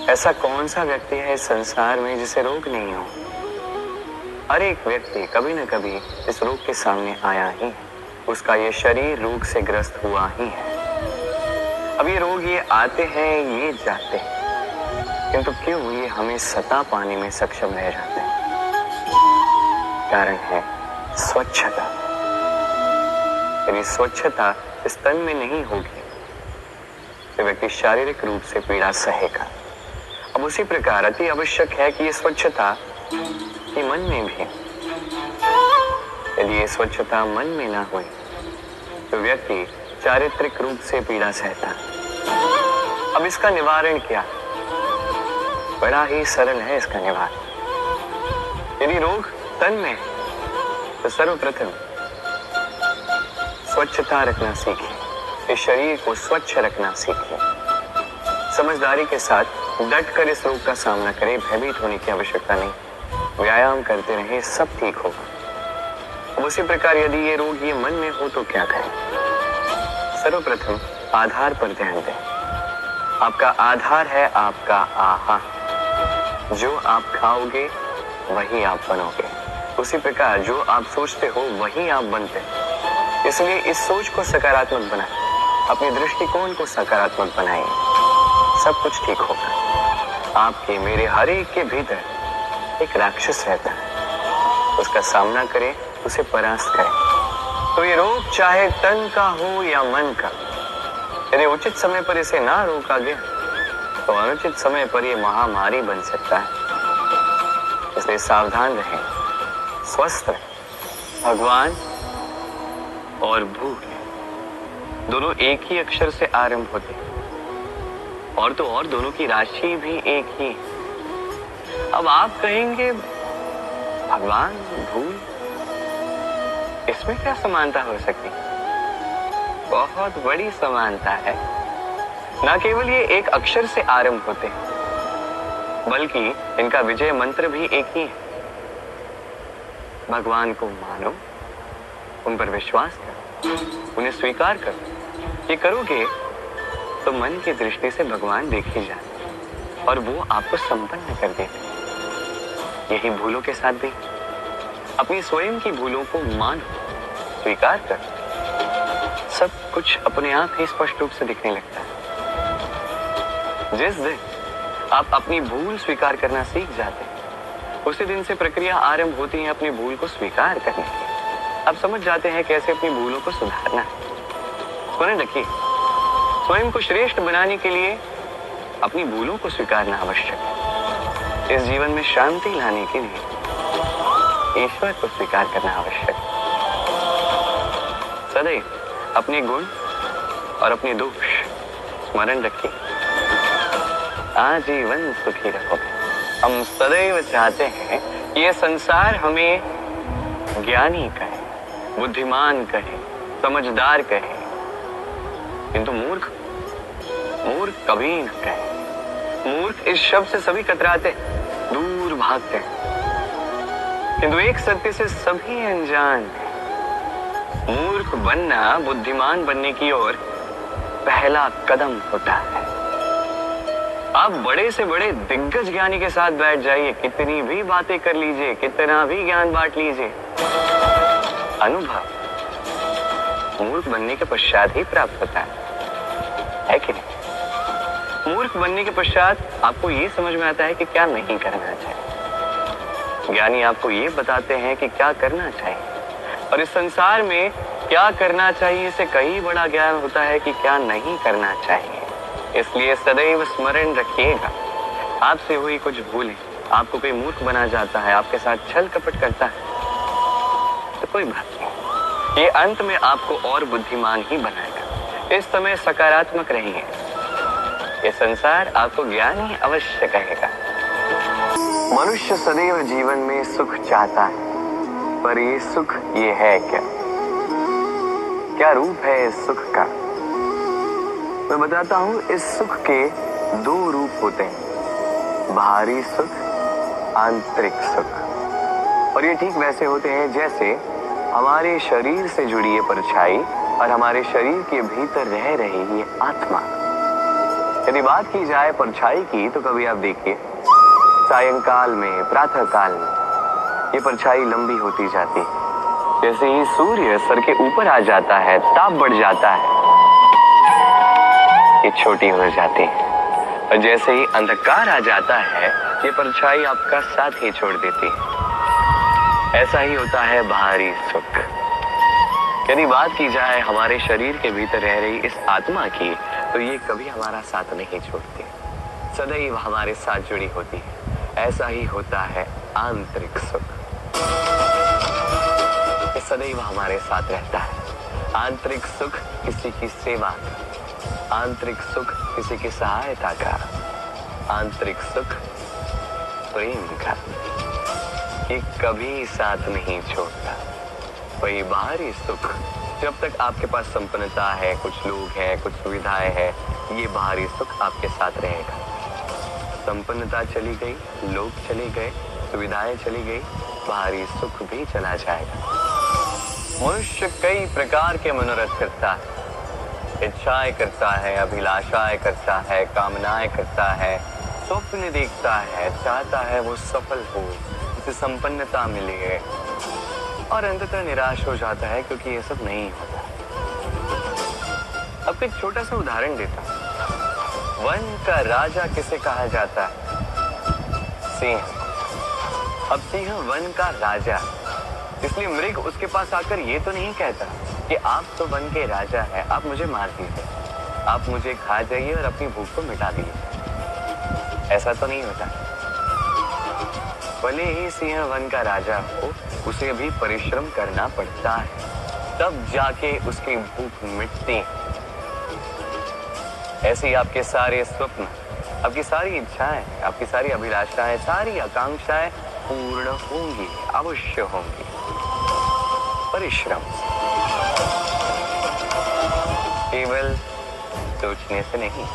ऐसा कौन सा व्यक्ति है इस संसार में जिसे रोग नहीं हो? हर एक व्यक्ति कभी न कभी इस रोग के सामने आया ही है। उसका ये शरीर रोग से ग्रस्त हुआ ही है। अब ये रोग ये आते हैं, ये जाते हैं, किंतु क्यों ये हमें सता पाने में सक्षम रह जाते हैं? कारण है स्वच्छता। यदि स्वच्छता इस तन में नहीं होगी तो व्यक्ति शारीरिक रूप से पीड़ा सहेगा। अब उसी प्रकार अति आवश्यक है कि ये स्वच्छता ये मन में भी। यदि ये स्वच्छता मन में ना हुई तो व्यक्ति चारित्रिक रूप से पीड़ा सहता। अब इसका निवारण क्या? बड़ा ही सरल है इसका निवारण। यदि रोग तन में तो सर्वप्रथम स्वच्छता रखना सीखिए। इस शरीर को स्वच्छ रखना सीखिए। समझदारी के साथ डटकर इस रोग का सामना करें। भयभीत होने की आवश्यकता नहीं। व्यायाम करते रहे, सब ठीक होगा। उसी प्रकार यदि ये रोग ये मन में हो तो क्या करें? सर्वप्रथम आधार पर ध्यान दें। आपका आधार है आपका आहार। जो आप खाओगे वही आप बनोगे। उसी प्रकार जो आप सोचते हो वही आप बनते हैं। इसलिए इस सोच को सकारात्मक बनाएं। अपने दृष्टिकोण को सकारात्मक बनाइए। सब कुछ ठीक होगा। आपके मेरे हर एक के भीतर एक राक्षस रहता है। उसका सामना करें, उसे परास्त करें। तो ये रोग चाहे तन का हो या मन का, यदि उचित समय पर इसे ना रोका गया तो अनुचित समय पर यह महामारी बन सकता है। इसलिए सावधान रहें, स्वस्थ रहें। भगवान और भूल दोनों एक ही अक्षर से आरंभ होते हैं, और तो और दोनों की राशि भी एक ही। अब आप कहेंगे भगवान भूल, इसमें क्या समानता हो सकती? बहुत बड़ी समानता है। न केवल ये एक अक्षर से आरंभ होते हैं, बल्कि इनका विजय मंत्र भी एक ही है। भगवान को मानो, उन पर विश्वास करो, उन्हें स्वीकार करो। ये करोगे तो मन की दृष्टि से भगवान देखे जाते और वो आपको संपन्न कर देते। यही भूलों के साथ भी अपनी स्वयं की भूलों को मानो, स्वीकार करो। सब कुछ अपने आप ही स्पष्ट रूप से दिखने लगता है। जिस दिन आप अपनी भूल स्वीकार करना सीख जाते हैं, उसी दिन से प्रक्रिया आरंभ होती है अपनी भूल को स्वीकार करने की। आप समझ जाते हैं कैसे अपनी भूलों को सुधारना है। सुने रखिए, स्वयं को श्रेष्ठ बनाने के लिए अपनी भूलों को स्वीकारना आवश्यक है। इस जीवन में शांति लाने के लिए ईश्वर को स्वीकार करना आवश्यक है। सदैव अपने गुण और अपने दोष स्मरण रखिए, आजीवन सुखी रहोगे। हम सदैव चाहते हैं कि ये संसार हमें ज्ञानी कहे, बुद्धिमान कहे, समझदार कहे, किंतु मूर्ख कभी न कहे। मूर्ख इस शब्द से सभी कतराते, दूर भागते हैं, किंतु एक सत्य से सभी अनजान हैं। मूर्ख बनना बुद्धिमान बनने की ओर पहला कदम होता है। आप बड़े से बड़े दिग्गज ज्ञानी के साथ बैठ जाइए, कितनी भी बातें कर लीजिए, कितना भी ज्ञान बांट लीजिए, अनुभव मूर्ख बनने के पश्चात ही प्राप्त होता है कि नहीं? मूर्ख बनने के पश्चात आपको ये समझ में आता है कि क्या नहीं करना चाहिए। ज्ञानी आपको ये बताते हैं कि क्या करना चाहिए, और इस संसार में क्या करना चाहिए से कहीं बड़ा ज्ञान होता है कि क्या नहीं करना चाहिए। इसलिए सदैव स्मरण रखिएगा, आपसे हुई कुछ भूलें, आपको कोई मूर्ख बना जाता है, आपके साथ छल कपट करता है, तो कोई बात नहीं, ये अंत में आपको और बुद्धिमान ही बनाएगा। इस समय सकारात्मक रहिए। ये संसार आपको ज्ञान ही अवश्य कहेगा। मनुष्य सदैव जीवन में सुख चाहता है, पर ये सुख ये है क्या? क्या रूप है इस सुख का? मैं बताता हूं। इस सुख के दो रूप होते हैं, बाहरी सुख, आंतरिक सुख। और ये ठीक वैसे होते हैं जैसे हमारे शरीर से जुड़ी ये परछाई और हमारे शरीर के भीतर रह रही ये आत्मा। यदि बात की जाए परछाई की तो कभी आप देखिए सायंकाल में, प्रातः काल में ये परछाई लंबी होती जाती है। जैसे ही सूर्य सर के ऊपर आ जाता है, ताप बढ़ जाता है, ये छोटी हो जाती है। और जैसे ही अंधकार आ जाता है, ये परछाई आपका साथ ही छोड़ देती है। ऐसा ही होता है बाहरी सुख। यदि बात की जाए हमारे शरीर के भीतर रह रही इस आत्मा की, तो ये कभी हमारा साथ नहीं छोड़ती, सदैव हमारे साथ जुड़ी होती है। ऐसा ही होता है आंतरिक सुख, ये सदैव हमारे साथ रहता है। आंतरिक सुख किसी की सेवा का, आंतरिक सुख किसी की सहायता का, आंतरिक सुख प्रेम का, ये कभी साथ नहीं छोड़ता। वही बाहरी सुख, जब तक आपके पास संपन्नता है, कुछ लोग हैं, कुछ सुविधाएं हैं, ये बाहरी सुख आपके साथ रहेगा। संपन्नता चली गई, लोग चले गए, सुविधाएं चली गई, बाहरी सुख भी चला जाएगा। मनुष्य कई प्रकार के मनोरथ करता है, इच्छाएं करता है, अभिलाषाएं करता है, कामनाएं करता है, स्वप्न देखता है, चाहता है वो सफल हो, उसे संपन्नता मिले, और अंततः निराश हो जाता है क्योंकि ये सब नहीं होता। अब एक छोटा सा उदाहरण देता हूं। वन का राजा किसे कहा जाता है? सिंह। अब सिंह वन का राजा, इसलिए मृग उसके पास आकर ये तो नहीं कहता कि आप तो वन के राजा हैं, आप मुझे मार दीजिए, आप मुझे खा जाइए और अपनी भूख को मिटा दीजिए। ऐसा तो नहीं होता। भले ही सिंह वन का राजा हो, उसे भी परिश्रम करना पड़ता है, तब जाके उसकी भूख मिटती है। ऐसे ही आपके सारे स्वप्न, आपकी सारी इच्छाएं, आपकी सारी अभिलाषाएं, सारी आकांक्षाएं पूर्ण होंगी, अवश्य होंगी, परिश्रम से, केवल सोचने से नहीं।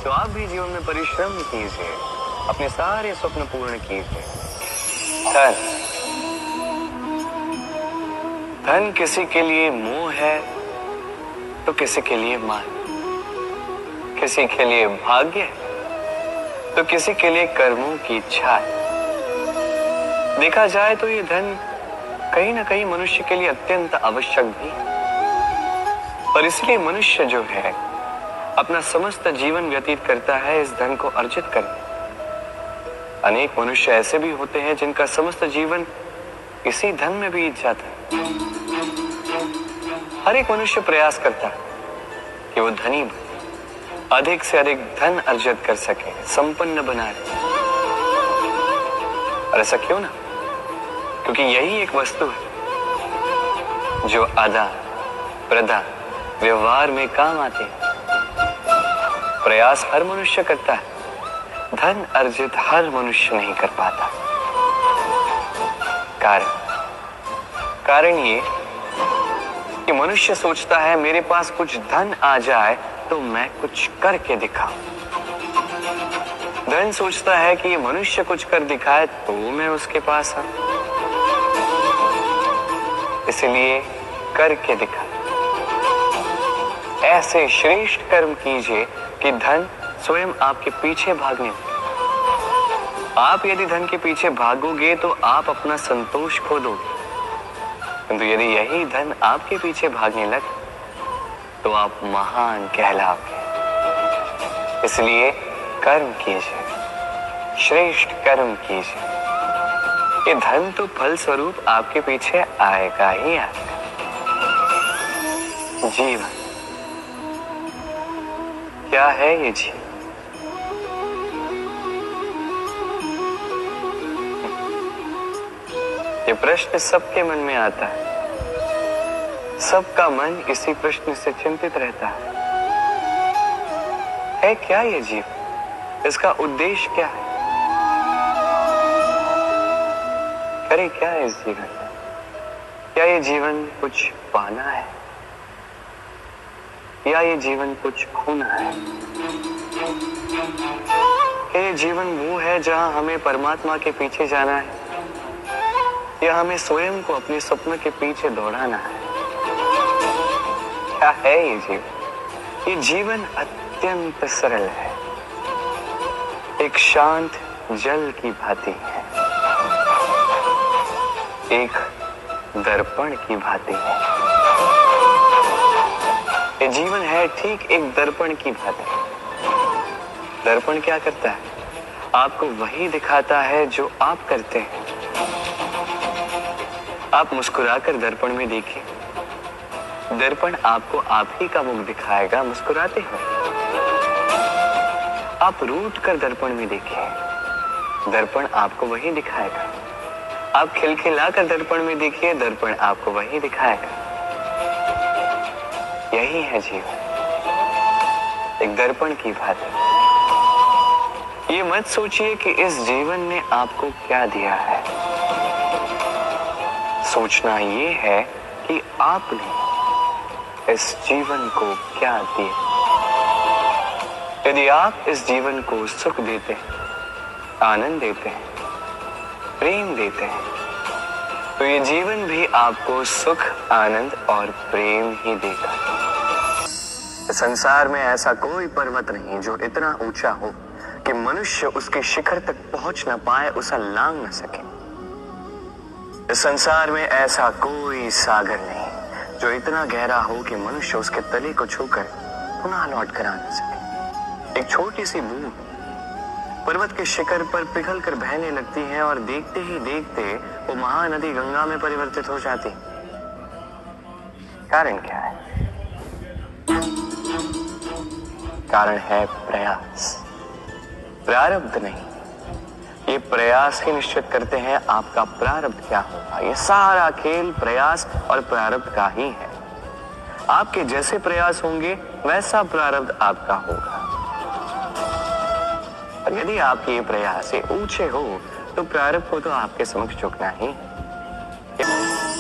तो आप भी जीवन में परिश्रम कीजिए, अपने सारे स्वप्न पूर्ण कीजिए। धन, धन किसी के लिए मोह है तो किसी के लिए मान, किसी के लिए भाग्य है तो किसी के लिए कर्मों की इच्छा है। देखा जाए तो ये धन कहीं ना कहीं मनुष्य के लिए अत्यंत आवश्यक भी है, और इसलिए मनुष्य जो है अपना समस्त जीवन व्यतीत करता है इस धन को अर्जित करने। अनेक मनुष्य ऐसे भी होते हैं जिनका समस्त जीवन इसी धन में बीत जाता है। हर एक मनुष्य प्रयास करता है कि वो धनी बने, अधिक से अधिक धन अर्जित कर सके, संपन्न बना रहे। और ऐसा क्यों ना? क्योंकि यही एक वस्तु है जो आदान प्रदान व्यवहार में काम आती है। प्रयास हर मनुष्य करता है, धन अर्जित हर मनुष्य नहीं कर पाता। कारण ये कि मनुष्य सोचता है मेरे पास कुछ धन आ जाए तो मैं कुछ करके दिखाऊं। धन सोचता है कि ये मनुष्य कुछ कर दिखाए तो मैं उसके पास आऊं, इसलिए करके दिखा। ऐसे श्रेष्ठ कर्म कीजिए कि धन स्वयं आपके पीछे भागने लगे। आप यदि धन के पीछे भागोगे तो आप अपना संतोष खो दोगे, किंतु यदि यही धन आपके पीछे भागने लगे तो आप महान कहलाओगे। इसलिए कर्म कीजिए, श्रेष्ठ कर्म कीजिए। ये धन तो फल स्वरूप आपके पीछे आएगा ही आएगा। जीवन क्या है? ये जीवन ये प्रश्न सबके मन में आता है। सबका मन इसी प्रश्न से चिंतित रहता है क्या ये जीवन? इसका उद्देश्य क्या है? करे क्या इस जीवन में? क्या ये जीवन कुछ पाना है या ये जीवन कुछ खोना है? क्या ये जीवन वो है जहां हमें परमात्मा के पीछे जाना है या हमें स्वयं को अपने स्वप्न के पीछे दौड़ाना है? क्या है ये जीवन? ये जीवन अत्यंत सरल है, एक शांत जल की भांति है, एक दर्पण की भांति है। ये जीवन है ठीक एक दर्पण की भांति। दर्पण क्या करता है? आपको वही दिखाता है जो आप करते हैं। आप मुस्कुराकर दर्पण में देखिए, दर्पण आपको आप ही का मुख दिखाएगा मुस्कुराते हुए। आप रूठ कर दर्पण में देखिए, दर्पण आपको वही दिखाएगा। आप खिलखिलाकर दर्पण में देखिए, दर्पण आपको वही दिखाएगा। यही है जीवन, एक दर्पण की भांति। ये मत सोचिए कि इस जीवन ने आपको क्या दिया है। सोचना ये है कि आपने इस जीवन को क्या दिया। यदि आप इस जीवन को सुख देते हैं, आनंद देते हैं, प्रेम देते हैं, तो ये जीवन भी आपको सुख, आनंद और प्रेम ही देगा। संसार में ऐसा कोई पर्वत नहीं जो इतना ऊंचा हो कि मनुष्य उसके शिखर तक पहुंच न पाए, उसे लांघ न सके। इस संसार में ऐसा कोई सागर नहीं जो इतना गहरा हो कि मनुष्य उसके तले को छूकर पुनः लौट कर आ न सके। एक छोटी सी बूंद पर्वत के शिखर पर पिघल कर बहने लगती है और देखते ही देखते वो महानदी गंगा में परिवर्तित हो जाती। कारण क्या है? कारण है प्रयास, प्रारब्ध नहीं। ये प्रयास ही निश्चित करते हैं आपका प्रारब्ध क्या होगा। ये सारा खेल प्रयास और प्रारब्ध का ही है। आपके जैसे प्रयास होंगे वैसा प्रारब्ध आपका होगा। और यदि आपके ये प्रयास ऊंचे हो तो प्रारब्ध को तो आपके समक्ष झुकना ही।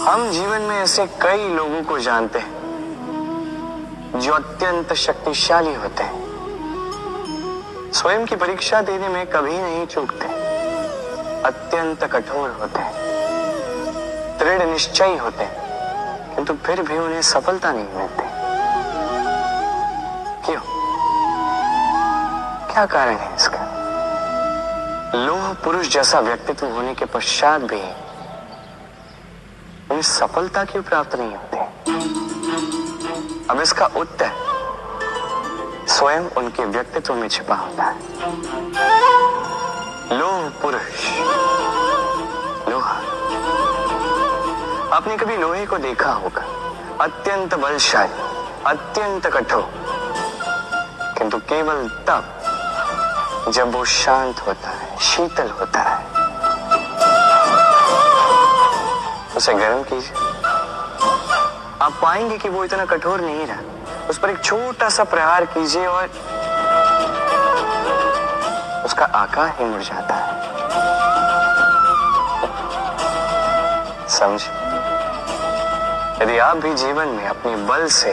हम जीवन में ऐसे कई लोगों को जानते हैं जो अत्यंत शक्तिशाली होते हैं, स्वयं की परीक्षा देने में कभी नहीं चूकते, अत्यंत कठोर होते हैं, दृढ़ निश्चयी होते हैं, किंतु फिर भी उन्हें सफलता नहीं मिलती। क्यों? क्या कारण है इसका? लोह पुरुष जैसा व्यक्तित्व होने के पश्चात भी उन्हें सफलता क्यों प्राप्त नहीं होती? अब इसका उत्तर स्वयं उनके व्यक्तित्व में छिपा होता है। लोह पुरुष, लोहा। आपने कभी लोहे को देखा होगा, अत्यंत बलशाली, अत्यंत कठोर, किंतु केवल तब जब वो शांत होता है, शीतल होता है। उसे गर्म कीजिए, आप पाएंगे कि वो इतना कठोर नहीं रहा। उस पर एक छोटा सा प्रहार कीजिए और उसका आकार ही मुड़ जाता है। समझ? यदि आप भी जीवन में अपने बल से,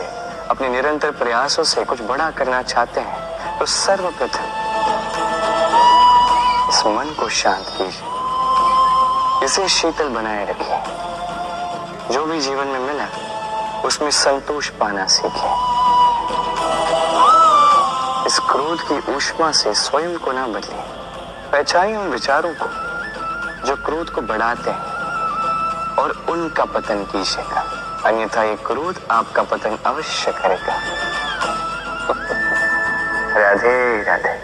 अपने निरंतर प्रयासों से कुछ बड़ा करना चाहते हैं तो सर्वप्रथम इस मन को शांत कीजिए, इसे शीतल बनाए रखिए। जो भी जीवन में मिला उसमें संतोष पाना सीखिए। इस क्रोध की ऊष्मा से स्वयं को ना बदलिए। पहचानिए उन विचारों को जो क्रोध को बढ़ाते हैं और उनका पतन कीजिएगा, अन्यथा ये क्रोध आपका पतन अवश्य करेगा। राधे राधे।